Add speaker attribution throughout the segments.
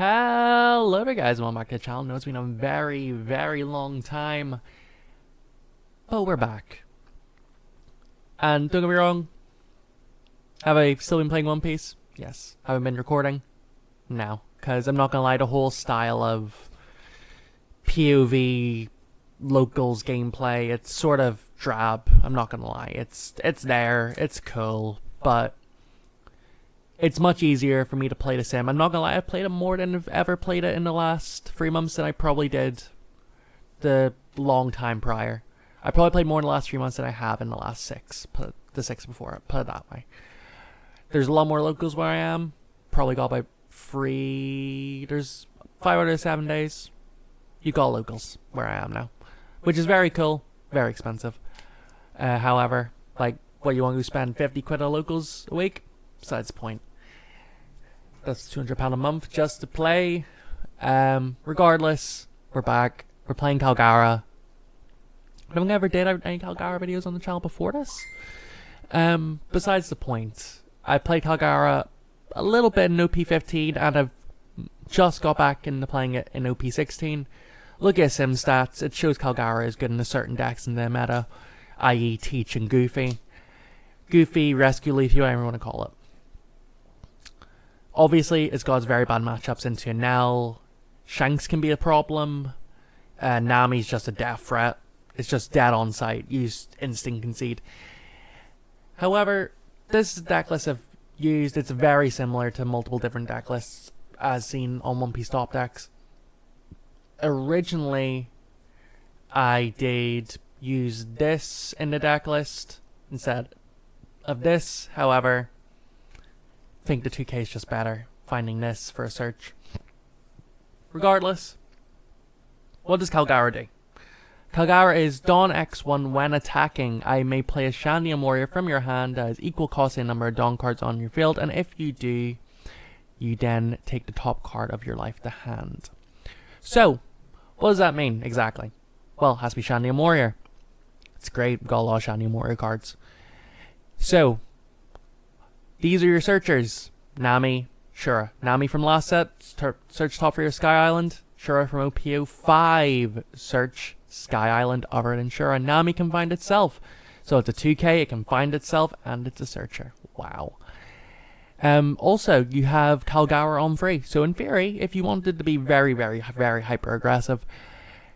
Speaker 1: Hello there guys, welcome back to the channel. I know it's been a very long time, but we're back. And don't get me wrong, have I still been playing One Piece? Yes. Have I been recording? No. Because I'm not gonna lie, the whole style of POV locals gameplay, it's sort of drab. I'm not gonna lie. It's there, it's cool, but it's much easier for me to play the sim. I'm not gonna lie, I've played it more than I've ever played it in the last 3 months than I probably did the long time prior. I probably played more in the last 3 months than I have in the last 6. The 6 before, put it that way. There's a lot more locals where I am. Probably got about 3... There's 5 out of 7 days. You got locals where I am now. Which is very cool. Very expensive. However, like, what, you want to spend 50 quid on locals a week? Besides the point. That's £200 a month just to play. Regardless, we're back. We're playing Kalgara. I don't think I ever did any Kalgara videos on the channel before this. Besides the point, I played Kalgara a little bit in OP15 and I've just got back into playing it in OP16. Look at sim stats, it shows Kalgara is good in a certain decks in the meta, i.e. Teach and Goofy. Goofy, Rescue Luffy, whatever you want to call it. Obviously, it's got very bad matchups into Nell. Shanks can be a problem. Nami's just a death threat. It's just dead on sight. Use instant concede. However, this deck list I've used, it's very similar to multiple different deck lists as seen on One Piece top decks. Originally, I did use this in the deck list instead of this. However, I think the 2K is just better finding this for a search. Regardless, what does Kalgara do? Kalgara is Dawn X1. When attacking, I may play a Shandium Warrior from your hand that has equal cost in number of Dawn cards on your field, and if you do, you then take the top card of your life to hand. So, what does that mean exactly? Well, it has to be Shandium Warrior. It's great, we've got a lot of Shandium Warrior cards. So, these are your searchers. Nami, Shura. Nami from last set, search top for your Sky Island. Shura from OP05, search Sky Island other than Shura. Nami can find itself. So it's a 2K, it can find itself, and it's a searcher. Wow. Also, you have Kalgara on free. So in theory, if you wanted to be very hyper aggressive,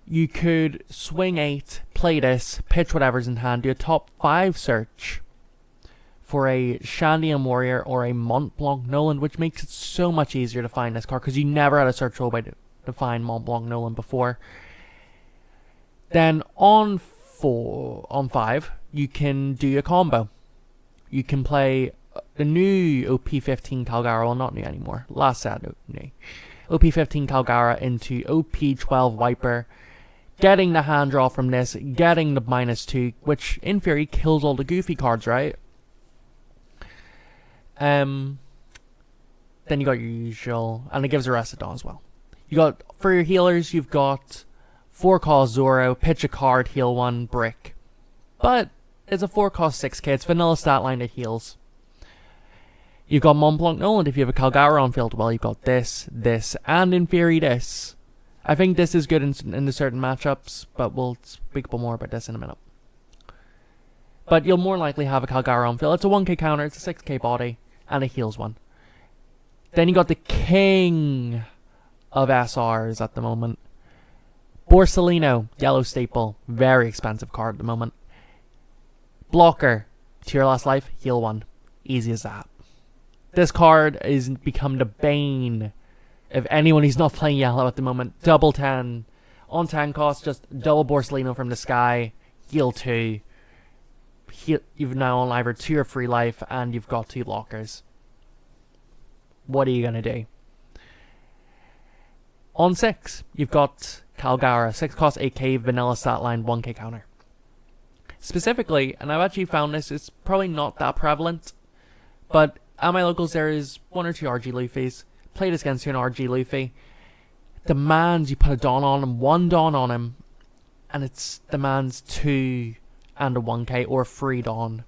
Speaker 1: you could swing 8, play this, pitch whatever's in hand, do a top 5 search for a Shandium Warrior or a Mont Blanc Nolan, which makes it so much easier to find this card because you never had a search roll to find Mont Blanc Nolan before. Then on 5, you can do a combo. You can play the new OP15 Kalgara, well, not new anymore, last set new. OP15 Kalgara into OP12 Viper, getting the hand draw from this, getting the -2, which in theory kills all the Goofy cards, right? Then you got your usual, and it gives the rest of Dawn as well. You got, for your healers, you've got 4 cost Zoro, pitch a card, heal 1, brick. But it's a 4 cost 6k, it's vanilla stat line that heals. You've got Mont Blanc Nolan if you have a Kalgara on field. Well, you've got this, and in theory this. I think this is good in the certain matchups, but we'll speak more about this in a minute. But you'll more likely have a Kalgara on field. It's a 1k counter, it's a 6k body, and it heals 1. Then you got the king of SRs at the moment. Borsalino, yellow staple, very expensive card at the moment. Blocker, to your last life, heal 1. Easy as that. This card is become the bane of anyone who's not playing yellow at the moment. Double 10. On 10 cost, just double Borsalino from the sky, heal 2. You've now on either 2 or 3 life, and you've got 2 blockers. What are you going to do? On 6, you've got Kalgara, 6 cost 8k, vanilla stat line, 1k counter. Specifically, and I've actually found this, it's probably not that prevalent, but at my locals there is 1 or 2 RG Luffys. Play this against you an RG Luffy. Demands you put a Dawn on him, 1 Dawn on him, and it's demands 2 and a 1k or 3 Dawn.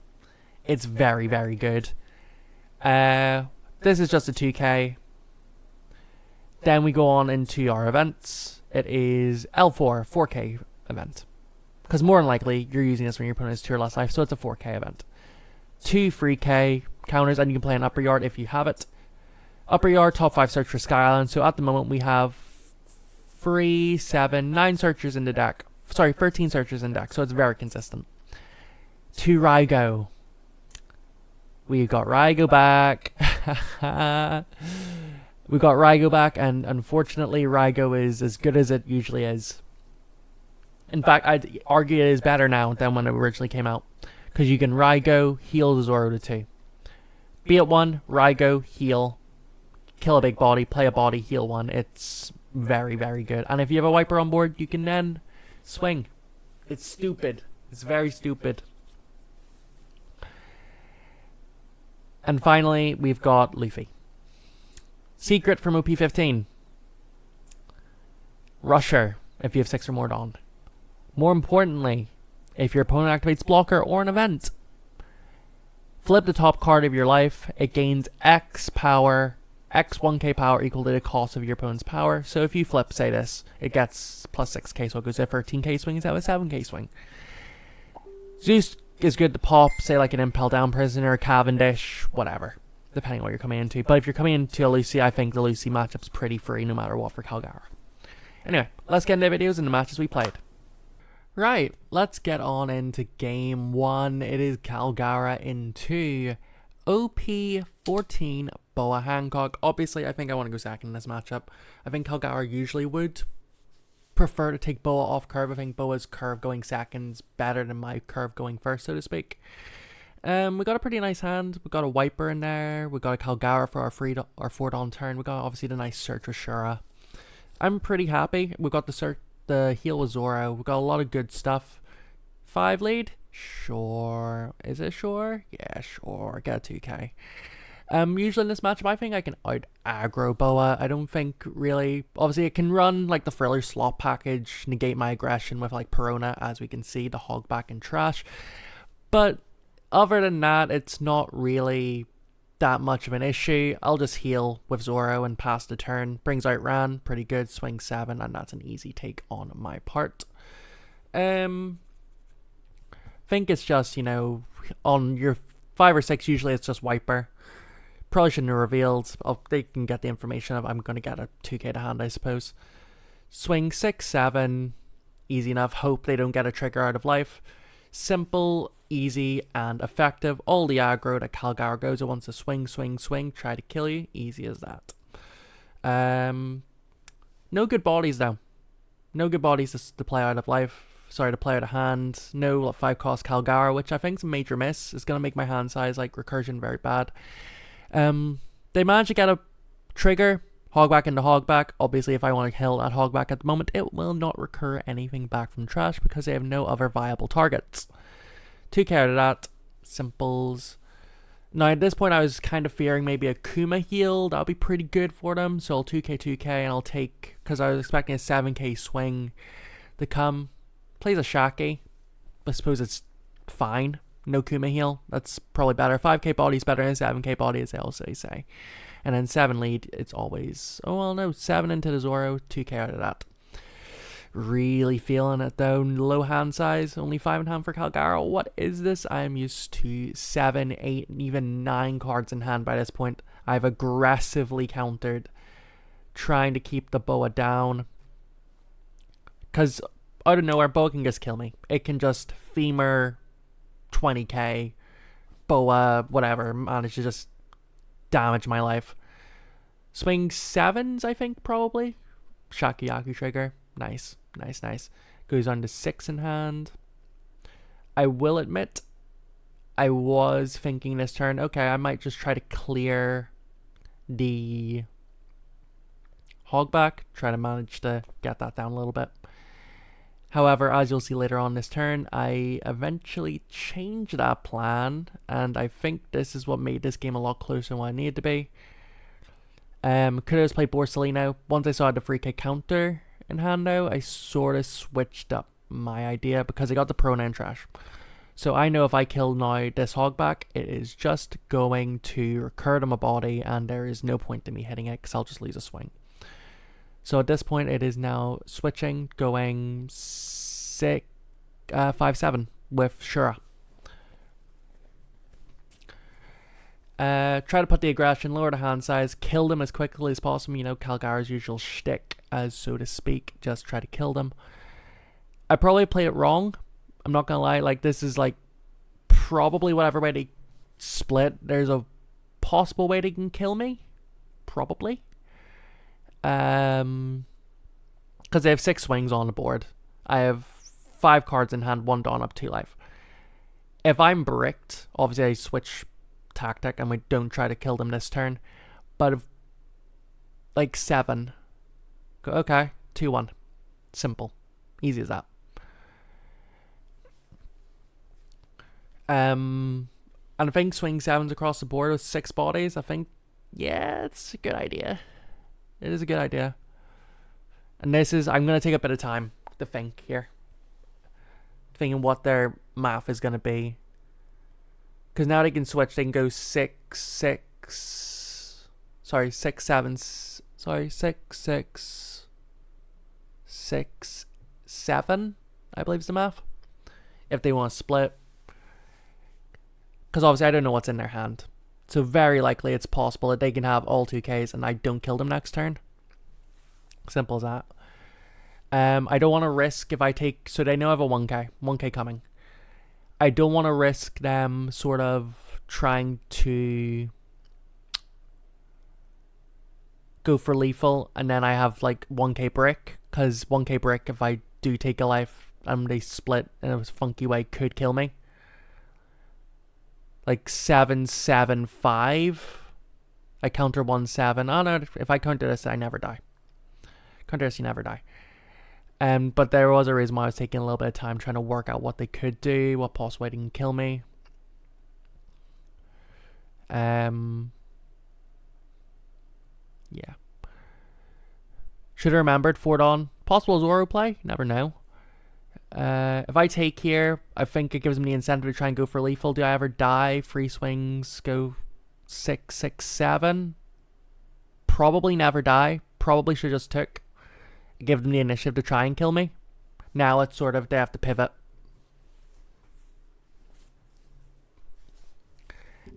Speaker 1: It's very good. This is just a 2k. Then we go on into our events. It is L4, 4K event. Because more than likely, you're using this when your opponent has 2 or less life, so it's a 4K event. 2 3K counters, and you can play an upper yard if you have it. Upper yard, top 5 search for Sky Island. So at the moment, we have 3, 7, 9 searchers in the deck. Sorry, 13 searchers in deck, so it's very consistent. 2 Rygo. We got Rygo back. We got Rygo back, and unfortunately, Rygo is as good as it usually is. In fact, I'd argue it is better now than when it originally came out. Because you can Rygo, heal the Zoro to 2. Be it 1, Rygo, heal, kill a big body, play a body, heal 1. It's very, very good. And if you have a Wiper on board, you can then swing. It's stupid. It's very stupid. And finally, we've got Luffy. Secret from OP15. Rusher, if you have 6 or more donned. More importantly, if your opponent activates blocker or an event, flip the top card of your life. It gains X power, X 1k power equal to the cost of your opponent's power. So if you flip, say this, it gets plus 6k, so it goes to a 13k swing instead of a 7k swing. Zeus is good to pop, say like an Impel Down Prisoner, Cavendish, whatever, depending on what you're coming into. But if you're coming into a Lucy, I think the Lucy matchup's pretty free no matter what for Kalgara. Anyway, let's get into videos and the matches we played. Right, let's get on into game 1. It is Kalgara into OP14 Boa Hancock. Obviously, I think I want to go second in this matchup. I think Kalgara usually would prefer to take Boa off curve. I think Boa's curve going second's better than my curve going first, so to speak. We got a pretty nice hand. We got a Wiper in there. We got a Kalgara for our 4-don turn. We got obviously the nice search with Shura. I'm pretty happy. We got the heal with Zoro. We got a lot of good stuff. 5 lead? Sure. Is it sure? Yeah, sure. Get a 2k. Usually in this matchup, I think I can out-aggro Boa. I don't think really... Obviously, it can run like the Thriller slot package, negate my aggression with like Perona, as we can see, the Hogback and Trash. But other than that, it's not really that much of an issue. I'll just heal with Zoro and pass the turn. Brings out Ran, pretty good. Swing 7, and that's an easy take on my part. Think it's just, you know, on your 5 or 6, usually it's just Wiper. Probably shouldn't have revealed. They can get the information of I'm going to get a 2k to hand, I suppose. Swing 6, 7. Easy enough. Hope they don't get a trigger out of life. Simple, easy, and effective. All the aggro that Kalgara goes, it wants to swing, swing, swing, try to kill you. Easy as that. No good bodies, though. No good bodies to play out of life. Sorry, to play out of hand. No 5 cost Kalgara, which I think is a major miss. It's going to make my hand size, like, recursion very bad. They managed to get a trigger, Hogback into Hogback. Obviously, if I want to kill that Hogback at the moment, it will not recur anything back from Trash because they have no other viable targets. 2k out of that. Simples. Now, at this point, I was kind of fearing maybe a Kuma heal. That would be pretty good for them. So I'll 2k, and I'll take... Because I was expecting a 7k swing to come. Plays a Shaki. I suppose it's fine. No Kuma heal. That's probably better. 5k body is better than 7k body, as they also say. And then 7 lead, it's always... Oh, well, no. 7 into the Zoro. 2k out of that. Really feeling it, though. Low hand size. Only 5 in hand for Kalgara. What is this? I am used to 7, 8, and even 9 cards in hand by this point. I've aggressively countered, trying to keep the Boa down. Because out of nowhere, Boa can just kill me. It can just Femur 20k, Boa, whatever, manage to just damage my life. Swing 7s, I think, probably. Shakiyaku trigger. Nice, nice, nice. Goes on to 6 in hand. I will admit, I was thinking this turn, okay, I might just try to clear the Hogback. Try to manage to get that down a little bit. However, as you'll see later on this turn, I eventually changed that plan, and I think this is what made this game a lot closer than what I needed to be. Could have just played Borsalino. Once I saw the free kick counter in hand now, I sort of switched up my idea because I got the Perona and Trash. So I know if I kill now this Hogback, it is just going to recur to my body, and there is no point in me hitting it because I'll just lose a swing. So at this point, it is now switching, going 5-7 with Shura. Try to put the aggression, lower the hand size, kill them as quickly as possible. You know, Kalgara's usual shtick, as so to speak. Just try to kill them. I probably played it wrong. I'm not gonna lie. Like, this is like probably whatever way they split. There's a possible way they can kill me. Probably. Because they have 6 swings on the board. I have 5 cards in hand, 1 Dawn up, 2 life. If I'm bricked, obviously I switch tactic and we don't try to kill them this turn. But if, like 7, okay, 2-1. Simple. Easy as that. And I think swing 7s across the board with 6 bodies, I think, yeah, it's a good idea. It is a good idea. And this is, I'm going to take a bit of time to think here. Thinking what their math is going to be. Because now they can switch, they can go 6, 6. Sorry, 6, 7. Sorry, 6, 6. 6, 7, I believe is the math. If they want to split. Because obviously I don't know what's in their hand. So very likely it's possible that they can have all 2Ks and I don't kill them next turn. Simple as that. I don't want to risk if I take... So they know I have a 1K. 1K coming. I don't want to risk them sort of trying to go for lethal and then I have like 1K brick. Because 1K brick, if I do take a life and they split in a funky way, could kill me. Like 7, 7, 5. I counter 1, 7. Oh no, if I counter this, I never die. Counter this, you never die. But there was a reason why I was taking a little bit of time trying to work out what they could do, what possible way they can kill me. Yeah. Should have remembered 4 Dawn. Possible Zoro play, never know. If I take here, I think it gives me the incentive to try and go for lethal. Do I ever die? Free swings, go 6, 6, 7. Probably never die. Probably should just took. Give them the initiative to try and kill me. Now it's sort of, they have to pivot.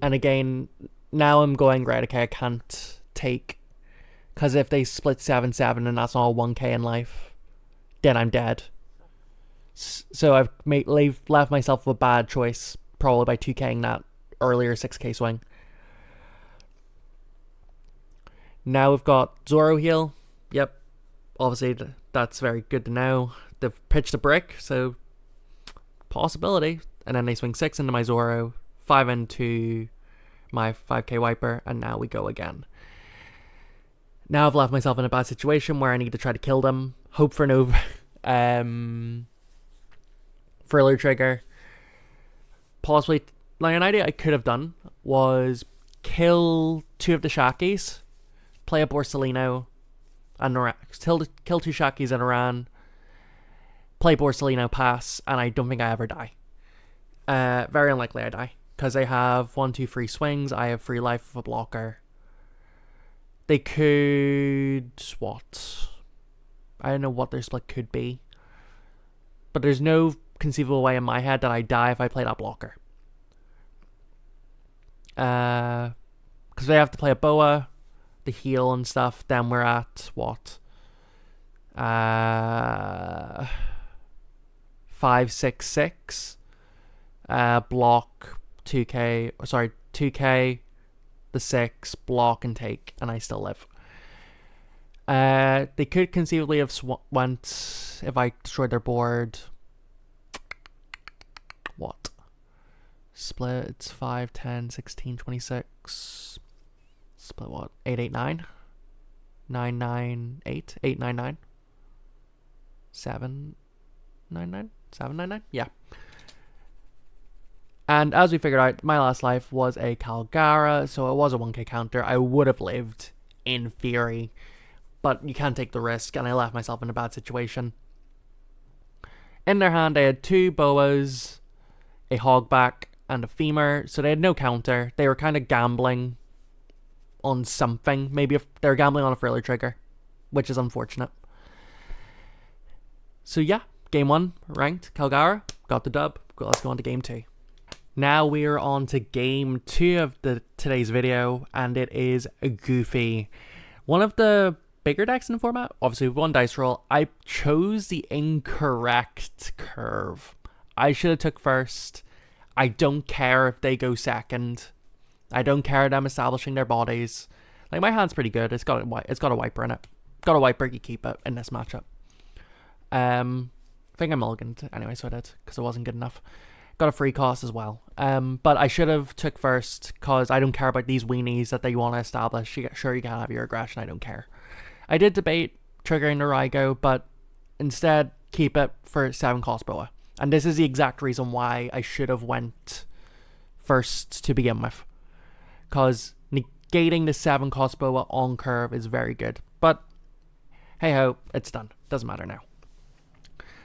Speaker 1: And again, now I'm going, right, okay, I can't take. Because if they split 7, 7 and that's all 1K in life, then I'm dead. So I've left myself with a bad choice, probably by 2K'ing that earlier 6K swing. Now we've got Zoro heal. Yep. Obviously, that's very good to know. They've pitched a brick, so possibility. And then they swing 6 into my Zoro, 5 into my 5K wiper, and now we go again. Now I've left myself in a bad situation where I need to try to kill them. Hope for no... Thriller trigger. Possibly, like an idea I could have done was kill 2 of the Shakis, play a Borsalino, and kill 2 Shakis in Iran, play Borsalino, pass, and I don't think I ever die. Very unlikely I die, because I have 1, 2 free swings, I have free life with a blocker. They could... what? I don't know what their split could be. But there's no conceivable way in my head that I die if I play that blocker. Because they have to play a boa, the heal and stuff, then we're at what? 5, 6, 6. Block 2K, sorry, 2K, the 6, block and take, and I still live. They could conceivably have went, if I destroyed their board, what? Split, it's 5, 10, 16, 26. Split what? 8, 8, 9? 9, 9, 8? 8, 9, 9? 7, 9, 9? 7, 9, 9? Yeah. And as we figured out, my last life was a Kalgara, so it was a 1K counter. I would have lived, in theory, but you can't take the risk, and I left myself in a bad situation. In their hand, I had 2 boas, a hogback, and a femur, so they had no counter. They were kind of gambling on something. Maybe if they were gambling on a thriller trigger. which is unfortunate. So yeah, game 1, ranked, Kalgara, got the dub. Let's go on to game 2. Now we are on to game 2 of today's video, and it is Goofy. One of the bigger decks in the format, obviously with one dice roll. I chose the incorrect curve. I should have took first. I don't care if they go second. I don't care them establishing their bodies. Like, my hand's pretty good. It's got a wiper in it. Got a wiper, you keep it in this matchup. I think I mulliganed anyway, so I did, because it wasn't good enough. Got a free cost as well. But I should have took first, because I don't care about these weenies that they want to establish. Sure, you can have your aggression, I don't care. I did debate triggering the Raigo, but instead keep it for 7 cost boa. And this is the exact reason why I should have went first to begin with. Because negating the 7 cost boa on curve is very good. But hey ho, it's done. Doesn't matter now.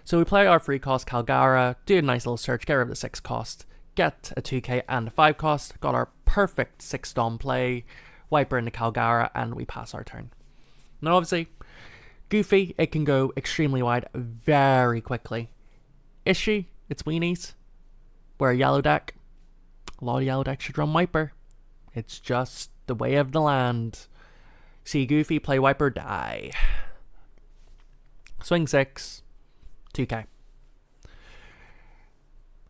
Speaker 1: So we play our 3 cost Kalgara, do a nice little search, get rid of the 6 cost, get a 2k and a 5 cost, got our perfect 6 Dom play, wiper in the Kalgara, and we pass our turn. Now obviously, Goofy, it can go extremely wide very quickly. Issue, it's weenies. We're a yellow deck. A lot of yellow decks should run wiper. It's just the way of the land. See Goofy, play wiper, die. Swing 6. 2k.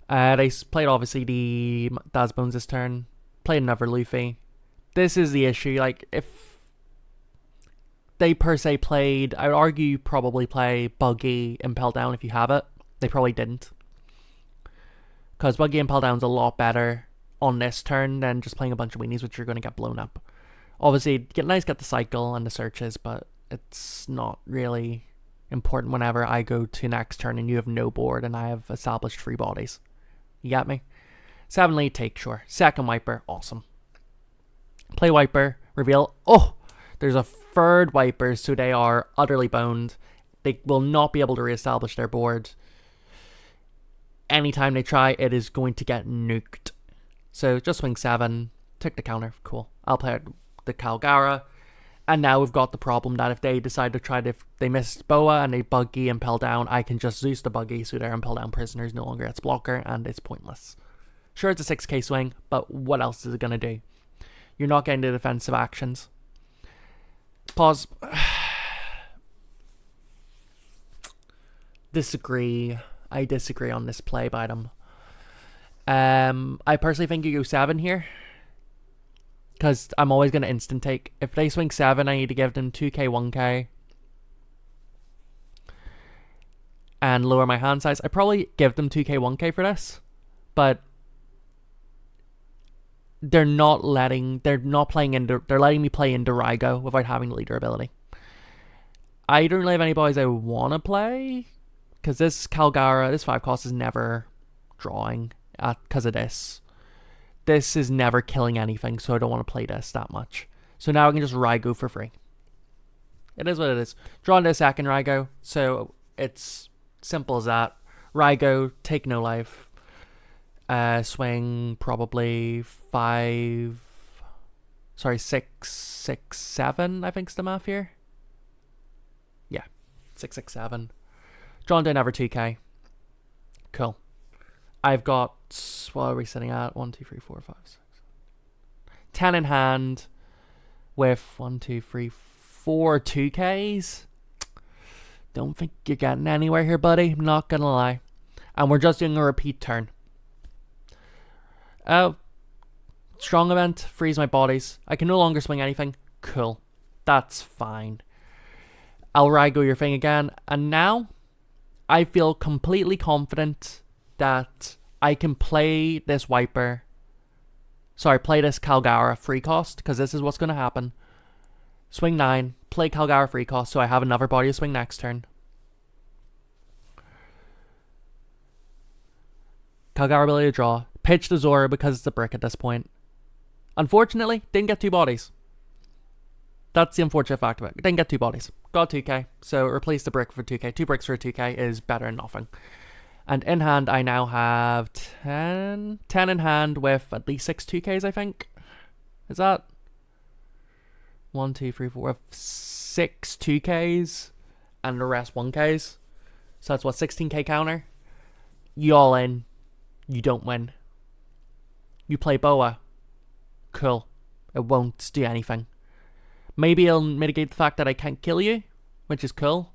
Speaker 1: They played obviously the Dazbones this turn. Played another Luffy. This is the issue. Like, if they per se played, I would argue you probably play Buggy Impel Down if you have it. They probably didn't. Because Buggy Impel Down's a lot better on this turn than just playing a bunch of weenies, which you're going to get blown up. Obviously, get the cycle and the searches, but it's not really important whenever I go to next turn and you have no board and I have established 3 bodies. You got me? 7 lead, take, sure. Second wiper, awesome. Play wiper, reveal. Oh, there's a third wiper, so they are utterly boned. They will not be able to reestablish their board. Anytime they try, it is going to get nuked. So just swing 7, took the counter, cool. I'll play the Kalgara. And now we've got the problem that if they decide to try to, if they miss boa and they Buggy Impel Down, I can just Zeus the Buggy, so their Impel Down prisoners no longer gets blocker, and it's pointless. Sure, it's a 6k swing, but what else is it going to do? You're not getting the defensive actions. Pause. Disagree. I disagree on this play by them. I personally think you go 7 here. Because I'm always going to instant take. If they swing 7, I need to give them 2k, 1k. And lower my hand size. I probably give them 2k, 1k for this. But they're letting me play into Raigo without having the leader ability. I don't really have any boys I want to play. Because this Kalgara, this 5 cost is never drawing because of this. This is never killing anything, so I don't want to play this that much. So now I can just Raigo for free. It is what it is. Draw into a second Raigo, so it's simple as that. Raigo, take no life. Swing probably 6, 7, I think is the math here. Yeah, 6, 6, 7. Draw into another 2k. Cool. I've got, what are we sitting at? 1, 2, 3, 4, 5, 6. 10 in hand with 1, 2, 3, 4 2Ks. Don't think you're getting anywhere here, buddy. I'm not gonna lie. And we're just doing a repeat turn. Strong event, freeze my bodies. I can no longer swing anything. Cool. That's fine. I'll Raigo your thing again. And now, I feel completely confident that I can play this wiper. Sorry, play this Kalgara free cost, because this is what's going to happen. Swing 9, play Kalgara free cost, so I have another body to swing next turn. Kalgara ability to draw. Pitch the Zora because it's a brick at this point. Unfortunately, didn't get 2 bodies. That's the unfortunate fact of it. Didn't get 2 bodies. Got 2k, so replace the brick for 2k. 2 bricks for a 2k is better than nothing. And in hand, I now have 10 in hand with at least 6 2Ks, I think. Is that? 1, 2, 3, 4, 6 2Ks and the rest 1Ks. So that's what, 16K counter? You all in, you don't win. You play Boa. Cool. It won't do anything. Maybe it'll mitigate the fact that I can't kill you, which is cool.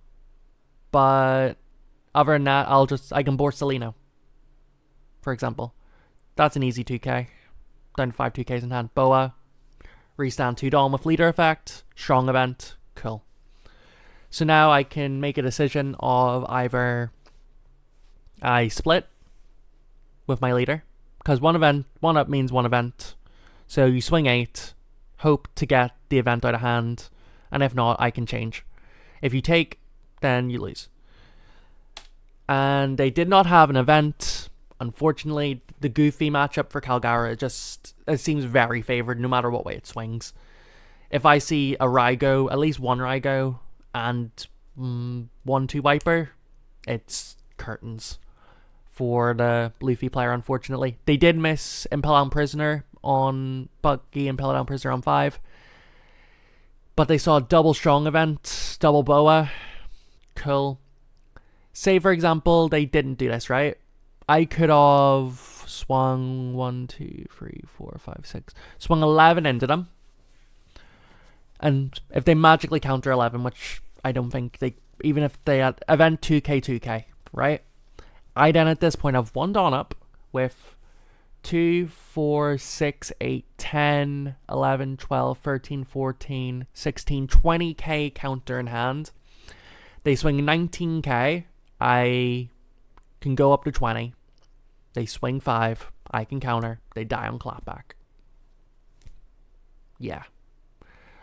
Speaker 1: But other than that, I can board Seleno, for example. That's an easy 2K. Down to 5 2Ks in hand. Boa. Restand 2 Dawn with leader effect. Strong event. Cool. So now I can make a decision of either I split with my leader, because one up means one event. So you swing 8, hope to get the event out of hand, and if not, I can change. If you take, then you lose. And they did not have an event. Unfortunately, the Goofy matchup for Kalgara, it seems very favored no matter what way it swings. If I see a Rygo, at least one Rygo, and 1-2 Wiper, it's curtains for the Luffy player, unfortunately. They did miss Impel Down Prisoner on Buggy, Impel Down Prisoner on 5. But they saw a double strong event, double Boa. Cool. Say, for example, they didn't do this, right? I could have swung 1, 2, 3, 4, 5, 6. Swung 11 into them. And if they magically counter 11, which I don't think they... Even if they had event 2K, 2K, right? I then at this point have 1 Dawn up with 2, 4, 6, 8, 10, 11, 12, 13, 14, 16, 20K counter in hand. They swing 19K. I can go up to 20. They swing 5. I can counter. They die on clapback. Yeah.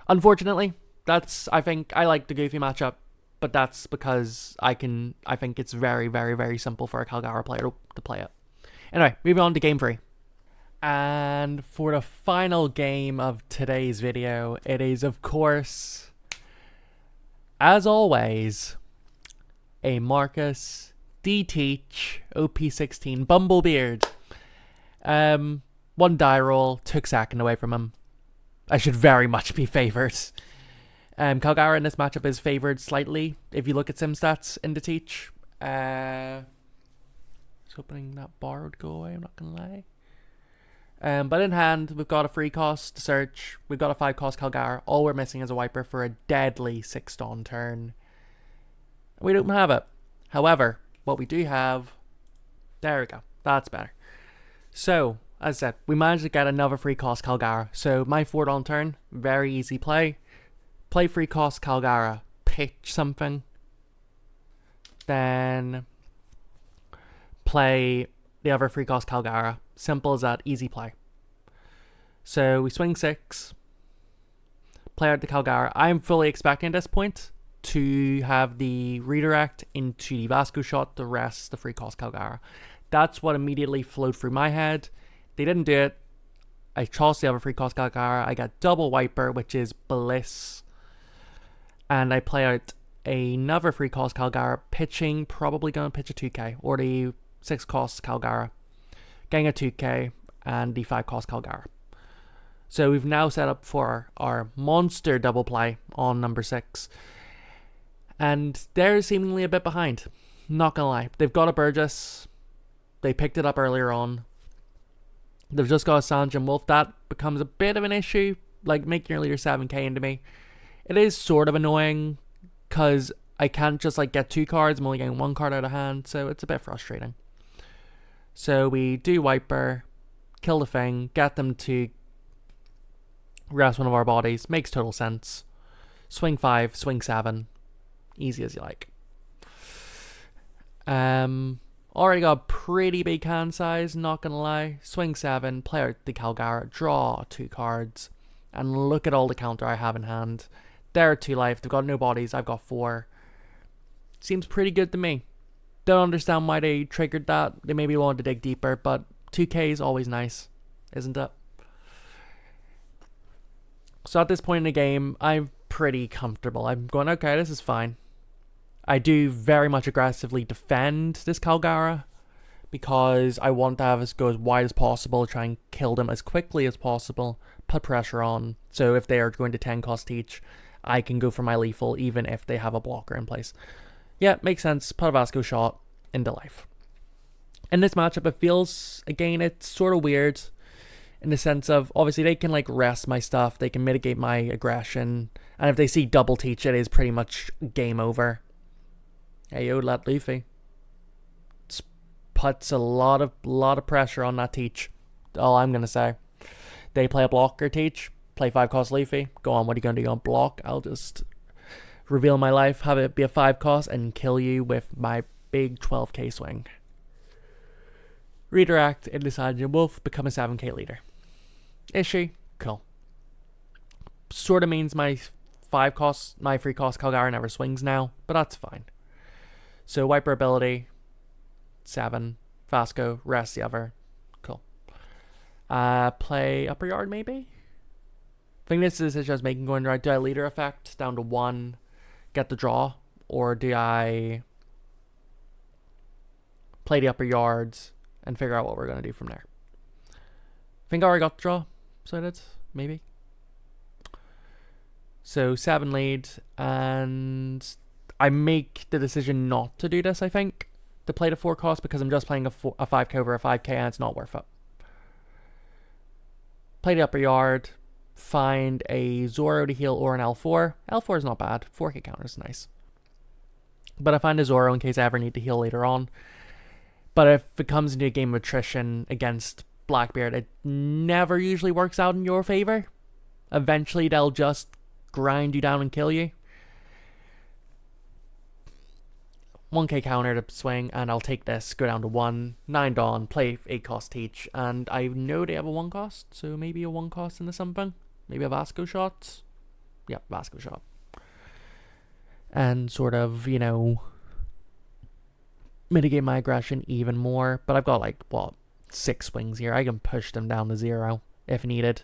Speaker 1: Unfortunately, I think I like the Goofy matchup, but that's because I think it's very, very, very simple for a Kalgara player to play it. Anyway, moving on to game 3. And for the final game of today's video, it is, of course, as always, a Marcus D-Teach OP16 Bumblebeard. 1 die roll, took second away from him. I should very much be favoured. Kalgara in this matchup is favoured slightly if you look at sim stats in the Teach. I was hoping that bar would go away, I'm not going to lie. But in hand, we've got a 3 cost search. We've got a 5 cost Kalgara. All we're missing is a Wiper for a deadly 6 Dawn turn. We don't have it. However, what we do have... There we go. That's better. So, as I said, we managed to get another 3 cost Kalgara. So, my 4 Dawn turn, very easy play. Play 3 cost Kalgara. Pitch something. Then... play the other 3 cost Kalgara. Simple as that, easy play. So we swing 6. Play out the Kalgara. I'm fully expecting at this point to have the redirect into the Vasco shot, the rest the 3 cost Kalgara. That's what immediately flowed through my head. They didn't do it. I tossed the other 3 cost Kalgara. I got double Wiper, which is bliss. And I play out another 3 cost Kalgara, pitching, probably going to pitch a 2K, or the 6 cost Kalgara. Getting a 2K and the 5 cost Kalgara. So we've now set up for our monster double play on number 6. And they're seemingly a bit behind. Not gonna lie. They've got a Burgess. They picked it up earlier on. They've just got a Sanj and Wolf. That becomes a bit of an issue. Like making your leader 7K into me. It is sort of annoying. Because I can't just like get 2 cards. I'm only getting 1 card out of hand. So it's a bit frustrating. So we do Wiper, kill the thing, get them to rest one of our bodies. Makes total sense. Swing 5, swing 7. Easy as you like. Already got a pretty big hand size, not gonna lie. Swing 7, play out the Kalgara, draw 2 cards. And look at all the counter I have in hand. They're 2 life, they've got no bodies, I've got 4. Seems pretty good to me. Don't understand why they triggered that. They maybe wanted to dig deeper, but 2K is always nice, isn't it? So at this point in the game, I'm pretty comfortable. I'm going, okay, this is fine. I do very much aggressively defend this Kalgara because I want to have us go as wide as possible, try and kill them as quickly as possible, put pressure on. So if they are going to 10 cost teach, I can go for my lethal even if they have a blocker in place. Yeah, makes sense. Put a Vasco shot into life. In this matchup, it feels, again, it's sort of weird in the sense of, obviously, they can, like, rest my stuff. They can mitigate my aggression. And if they see double teach, it is pretty much game over. Hey, yo, that Luffy. Puts a lot of pressure on that teach. All I'm going to say. They play a blocker teach. Play 5 cost Luffy. Go on, what are you going to do on block? I'll just reveal my life, have it be a 5 cost, and kill you with my big 12k swing. Redirect, it decides your wolf, become a 7k leader. Is she? Cool. Sort of means my 5 cost, my 3 cost Kalgara never swings now, but that's fine. So wiper ability, 7, Vasco, rest the other. Cool. Play upper yard maybe? I think this is just making going right. Do I leader effect down to 1, get the draw, or do I play the upper yards and figure out what we're going to do from there? I think I already got the draw, so that's maybe. So 7 lead, and I make the decision not to do this, I think, to play the 4 cost, because I'm just playing a 5k over a 5k and it's not worth it. Play the upper yard, find a Zoro to heal or an L4. L4 is not bad, 4k counter is nice. But I find a Zoro in case I ever need to heal later on. But if it comes into a game of attrition against Blackbeard, it never usually works out in your favor. Eventually they'll just grind you down and kill you. 1k counter to swing, and I'll take this, go down to 1, 9 Dawn, play 8 cost teach, and I know they have a 1 cost, so maybe a 1 cost into something. Maybe a Vasco shot. Yep, Vasco shot. And sort of, you know, mitigate my aggression even more. But I've got, like, what, 6 swings here. I can push them down to 0 if needed,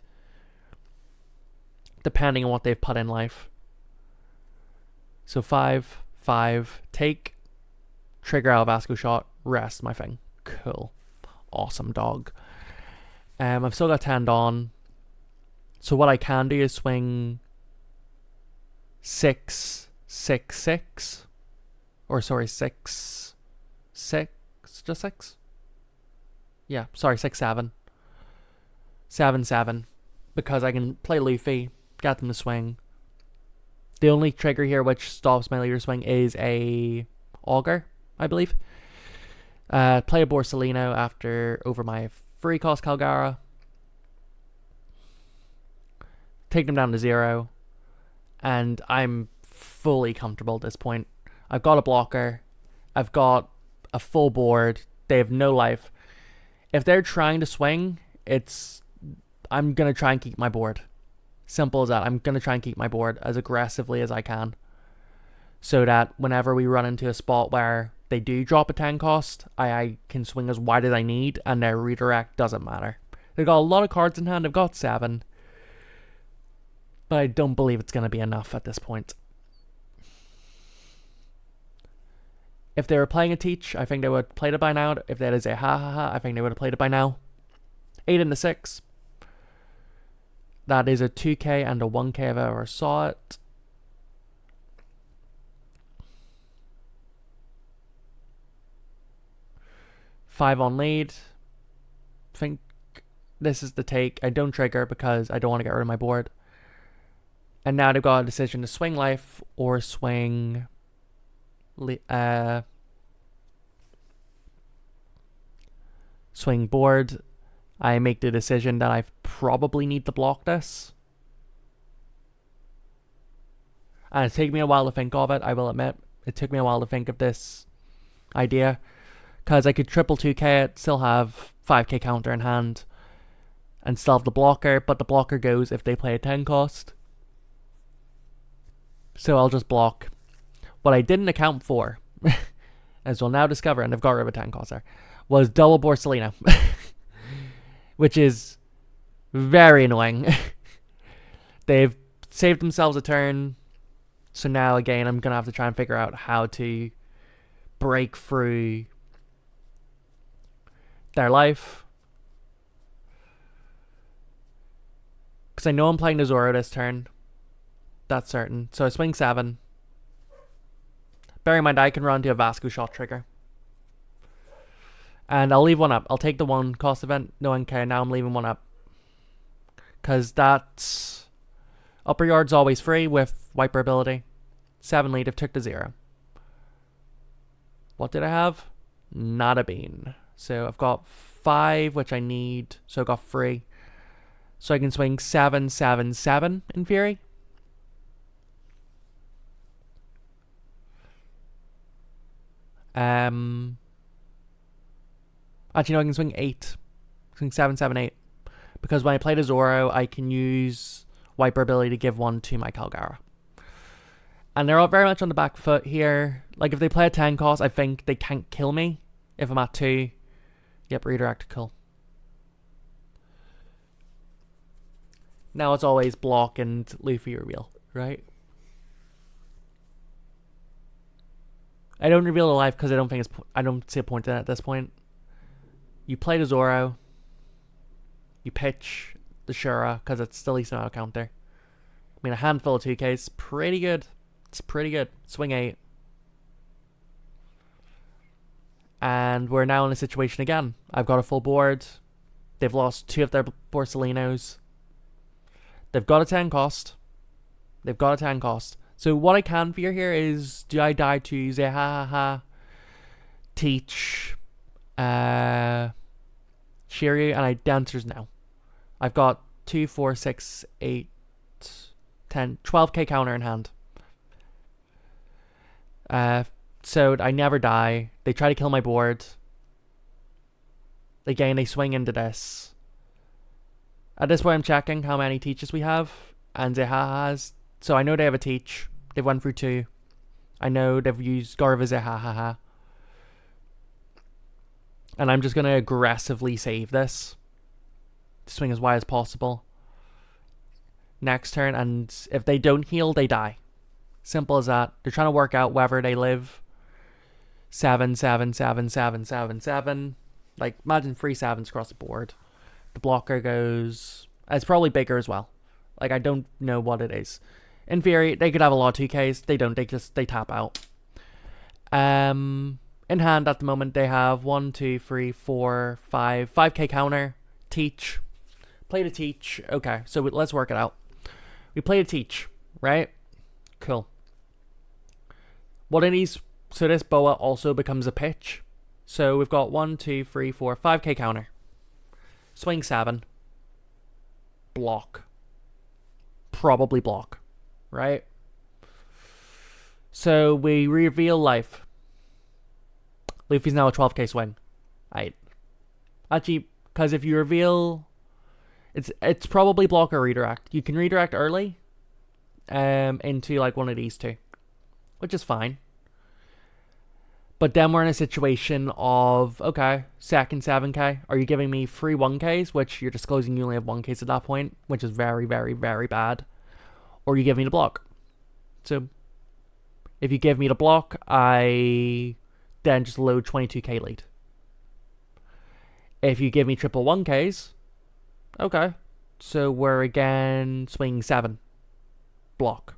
Speaker 1: depending on what they've put in life. So 5, 5, take, trigger out Vasco shot, rest my thing. Cool. Awesome, dog. I've still got 10 Dawn. So what I can do is swing 6, 6, 6. Or sorry, 6, 6, just 6? Yeah, sorry, 6, 7. 7, 7. Because I can play Luffy, get them to swing. The only trigger here which stops my leader swing is a Augur, I believe. Play a Borsalino after over my 3 cost Kalgara. Take them down to 0. And I'm fully comfortable at this point. I've got a blocker. I've got a full board. They have no life. If they're trying to swing, I'm going to try and keep my board. Simple as that. I'm going to try and keep my board as aggressively as I can, so that whenever we run into a spot where they do drop a 10 cost, I can swing as wide as I need, and their redirect doesn't matter. They've got a lot of cards in hand. They've got 7. But I don't believe it's going to be enough at this point. If they were playing a teach, I think they would have played it by now. If that is a ha, I think they would have played it by now. 8 into 6. That is a 2k and a 1k if I ever saw it. Five on lead. I think this is the take. I don't trigger because I don't want to get rid of my board. And now they've got a decision to swing life or swing swing board. I make the decision that I probably need to block this. And it took me a while to think of it, I will admit. It took me a while to think of this idea. Because I could triple 2k it, still have 5k counter in hand, and still have the blocker, but the blocker goes if they play a 10 cost. So I'll just block. What I didn't account for, as we'll now discover, and I've got rid of a 10 cost there, was double Borsalino. Which is very annoying. They've saved themselves a turn. So now again I'm going to have to try and figure out how to break through their life. Because I know I'm playing the Zoro this turn. That's certain. So I swing 7. Bear in mind, I can run to a Vasco shot trigger. And I'll leave 1 up. I'll take the 1 cost event. No one care. Now I'm leaving 1 up. Because that's... Upper yard's always free with wiper ability. 7 lead. I've took the 0. What did I have? Not a bean. So I've got 5, which I need. So I got 3. So I can swing 7, 7, 7 in theory. Actually, no, I can swing 8. Swing 7, 7, 8. Because when I play the Zoro, I can use wiper ability to give 1 to my Kalgara. And they're all very much on the back foot here. Like, if they play a 10 cost, I think they can't kill me. If I'm at 2, yep, redirect, cool. Now it's always block and Luffy reveal, right? I don't reveal the life because I don't see a point in it at this point. You play the Zoro. You pitch the Shura because it's still least amount of counter. I mean, a handful of 2Ks, pretty good. It's pretty good. Swing 8. And we're now in a situation again. I've got a full board. They've lost 2 of their Borsalinos. They've got a 10 cost. They've got a 10 cost. So what I can fear here is, do I die to Zehaha, Teach, Shiryu? And the answer's no. I've got 2, 4, 6, 8, 10, 12k counter in hand. So I never die. They try to kill my board. Again, they swing into this. At this point, I'm checking how many teaches we have. And Zeha has. So I know they have a teach. They've won through 2. I know they've used Garva Zeha. And I'm just going to aggressively save this. Swing as wide as possible. Next turn. And if they don't heal, they die. Simple as that. They're trying to work out whether they live. 7, 7, 7, 7, 7, 7. Like, imagine 3 7s across the board. The blocker goes... It's probably bigger as well. Like, I don't know what it is. In theory, they could have a lot of 2Ks. They don't. They tap out. In hand at the moment, they have 1, 2, 3, 4, 5. 5k counter. Teach. Play to teach. Okay, so let's work it out. We play to teach, right? Cool. What it is... So this boa also becomes a pitch. So we've got 1, 2, 3, 4, 5k counter. Swing 7. Block. Probably block. Right? So we reveal life. Luffy's now a 12k swing. Right. Actually, because if you reveal... It's probably block or redirect. You can redirect early. Into like one of these 2. Which is fine. But then we're in a situation of, okay, second 7k. Are you giving me 3 1ks, which you're disclosing you only have 1ks at that point, which is very, very, very bad. Or you give me the block. So, if you give me the block, I then just load 22k lead. If you give me triple 1ks, okay. So we're again swinging 7. Block.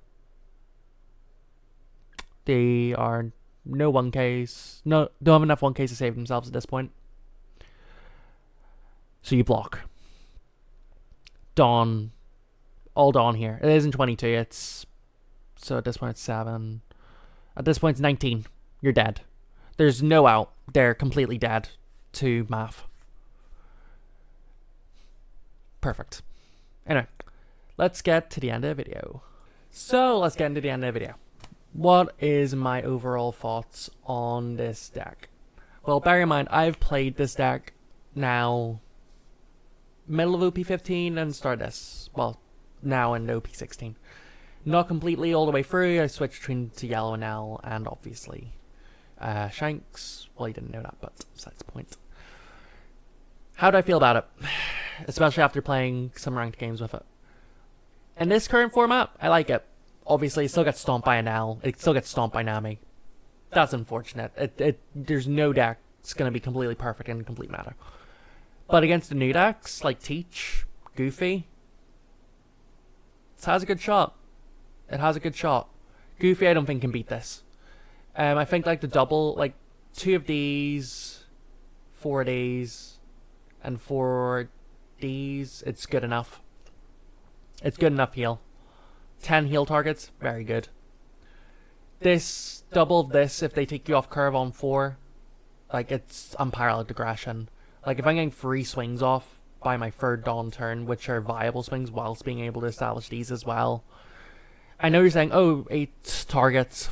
Speaker 1: They are... No 1Ks. No, don't have enough 1Ks to save themselves at this point. So you block. Dawn. All dawn here. It isn't 22. It's... So at this point it's 7. At this point it's 19. You're dead. There's no out. They're completely dead to math. Perfect. Anyway. Let's get to the end of the video. So let's get into the end of the video. What is my overall thoughts on this deck? Well, bear in mind, I've played this deck now middle of OP15 and start this. Well, now in OP16. Not completely all the way through. I switched between to Yellow and L and obviously Shanks. Well, you didn't know that, but besides the point. How do I feel about it? Especially after playing some ranked games with it. In this current format, I like it. Obviously, it still gets stomped by an L. It still gets stomped by Nami. That's unfortunate. There's no deck that's going to be completely perfect in complete meta. But against the new decks, like Teach, Goofy, has a good shot. It has a good shot. Goofy, I don't think can beat this. I think like the double, like 2 of these, 4 of these, and 4 of these, it's good enough. It's good enough heal. 10 heal targets, very good. This, double of this, if they take you off curve on 4, like it's unparalleled aggression. Like if I'm getting 3 swings off by my 3rd dawn turn, which are viable swings whilst being able to establish these as well. I know you're saying, oh, 8 targets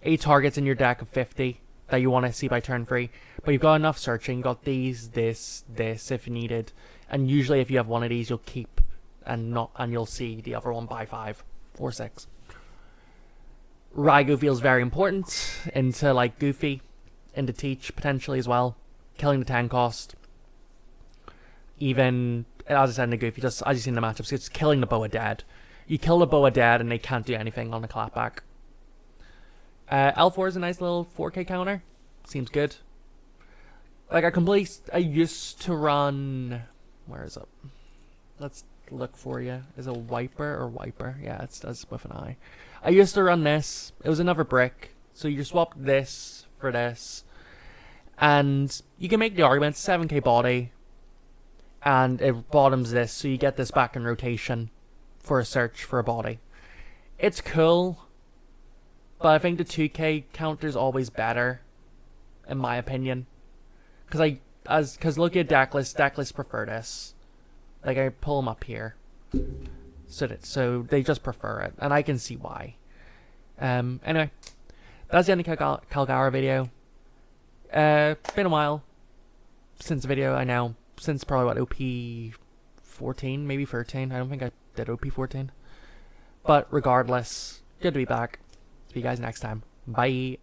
Speaker 1: in your deck of 50 that you want to see by turn 3, but you've got enough searching, you've got these, this if needed, and usually if you have one of these you'll keep and you'll see the other one by 5 or 6. Raigo feels very important into like Goofy, into Teach potentially as well, killing the 10 cost. Even, as I said in the Goofy, just as you see in the matchups, it's killing the Boa dead. You kill the Boa dead and they can't do anything on the clapback. L4 is a nice little 4k counter. Seems good. Like I used to run, where is it? Let's look for you. Is it Wiper or Wiper? Yeah, it's with an I. I used to run this. It was another brick. So you swap this for this. And you can make the argument 7k body. And it bottoms this, so you get this back in rotation for a search for a body. It's cool, but I think the 2k counter is always better, in my opinion. Because look at Decklist prefer this. Like I pull them up here, so they just prefer it, and I can see why. Anyway, that's the end of Kalgara video. Been a while since the video, I know. Since probably what, OP14, maybe 13. I don't think I did OP14. But regardless, good to be back. See you guys next time. Bye.